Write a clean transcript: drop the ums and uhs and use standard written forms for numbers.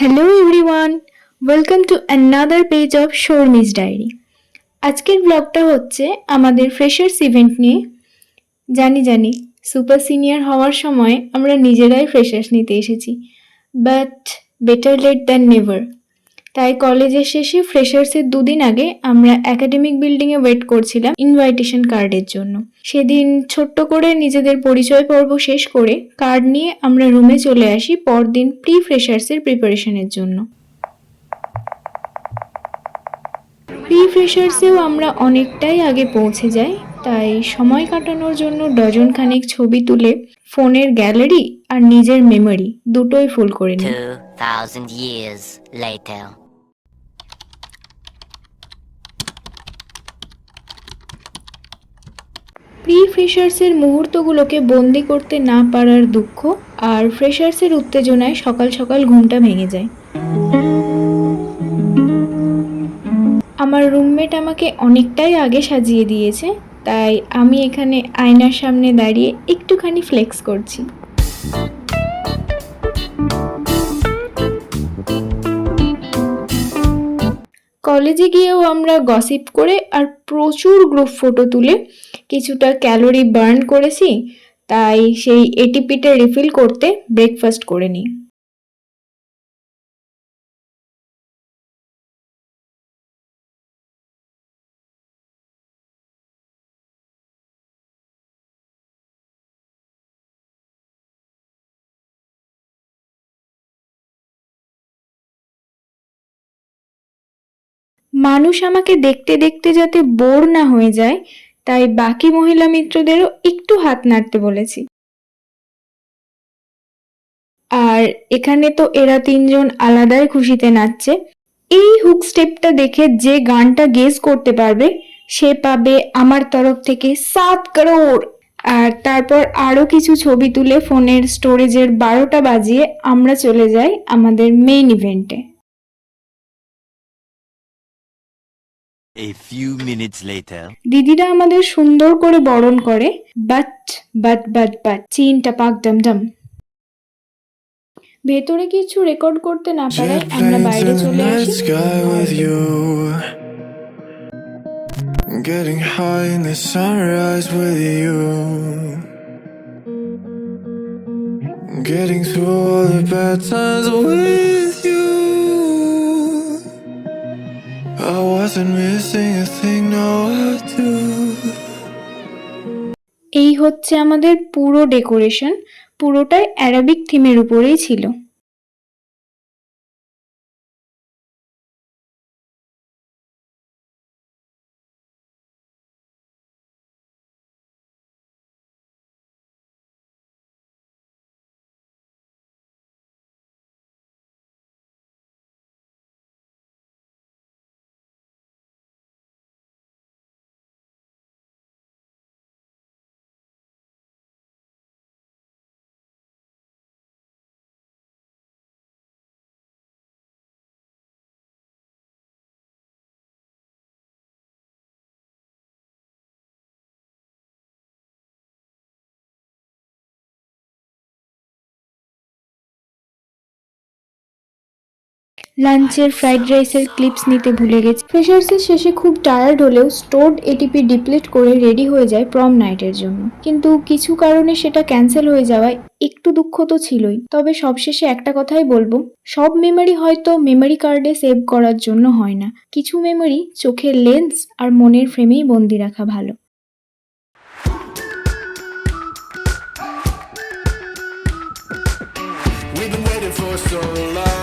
Hello everyone, welcome to another page of Sharmi's diary. আজকের ব্লগটা হচ্ছে আমাদের ফ্রেশার্স ইভেন্ট নিয়ে। জানি সুপার সিনিয়র হওয়ার সময় আমরা নিজেরাই ফ্রেশার্স নিতে এসেছি, but better late than never. তাই কলেজের শেষে ফ্রেশার্সের দুদিন আগে আমরা একাডেমিক বিল্ডিংয়ে ওয়েট করছিলাম ইনভাইটেশন কার্ডের জন্য। সেদিন ছোট্ট করে নিজেদের পরিচয় পর্ব শেষ করে কার্ড নিয়ে আমরা রুমে চলে আসি পরদিন প্রি ফ্রেশার্সের প্রিপারেশনের জন্য। প্রি ফ্রেশার্সেও আমরা অনেকটাই আগে পৌঁছে যাই, তাই সময় কাটানোর জন্য ডজন খানেক ছবি তুলে ফোনের গ্যালারি আর নিজের মেমোরি দুটোই ফুল করে নিই। 2000 years later. প্রি ফ্রেশার্সের মুহূর্তগুলোকে বন্দি করতে না পারার দুঃখ আর ফ্রেশার্সের উত্তেজনায় সকাল সকাল ঘুমটা ভেঙে যায়। আমার রুমমেট আমাকে অনেকটাই আগে সাজিয়ে দিয়েছে, তাই আমি এখানে আয়নার সামনে দাঁড়িয়ে একটুখানি ফ্লেক্স করছি। কলেজে গিয়েও আমরা গসিপ করে আর প্রচুর গ্রুপ ফটো তুলে কিছুটা ক্যালোরি বার্ন করেছি, তাই সেই এটিপিটা রিফিল করতে ব্রেকফাস্ট করে নিই। মানুষ আমাকে দেখতে দেখতে যাতে বোর না হয়ে যায়, তাই বাকি মহিলা মিত্রদেরও একটু হাত নাড়তে বলেছি। আর এখানে তো এরা তিনজন আলাদাই খুশিতে নাচছে। এই হুক স্টেপটা দেখে যে গানটা গেস করতে পারবে সে পাবে আমার তরফ থেকে 7 কারোড়। আর তারপর আরো কিছু ছবি তুলে ফোনের স্টোরেজের 12টা বাজিয়ে আমরা চলে যাই আমাদের মেইন ইভেন্টে। A few minutes later. দিদিরা আমাদের সুন্দর করে বরণ করে, বাট বাট চিনটা পাক ডমডম। ভেতরে কিছু রেকর্ড করতে না পারায় আমরা বাইরে চলে আসি। Getting high in the sunrise with you, getting through all the bad times with you. I wasn't missing a thing, now I do. এই হচ্ছে আমাদের পুরো ডেকোরেশন, পুরোটাই অ্যারাবিক থিমের উপরেই ছিল। লাঞ্চের ফ্রাইড রাইসের ক্লিপস নিতে ভুলে গেছি। ফ্রেশার্সের শেষে খুব টায়ার্ড হলেও স্টোরড এটিপি ডিপ্লিট করে রেডি হয়ে যায় প্রম নাইটের জন্য, কিন্তু কিছু কারণে সেটা ক্যান্সেল হয়ে যাওয়ায় একটু দুঃখ তো ছিলই। তবে সবশেষে একটা কথাই বলবো, সব মেমোরি হয়তো মেমোরি কার্ডে সেভ করার জন্য হয় না, কিছু মেমোরি চোখের লেন্স আর মনের ফ্রেমেই বন্দি রাখা ভালো। We've been waiting for so long.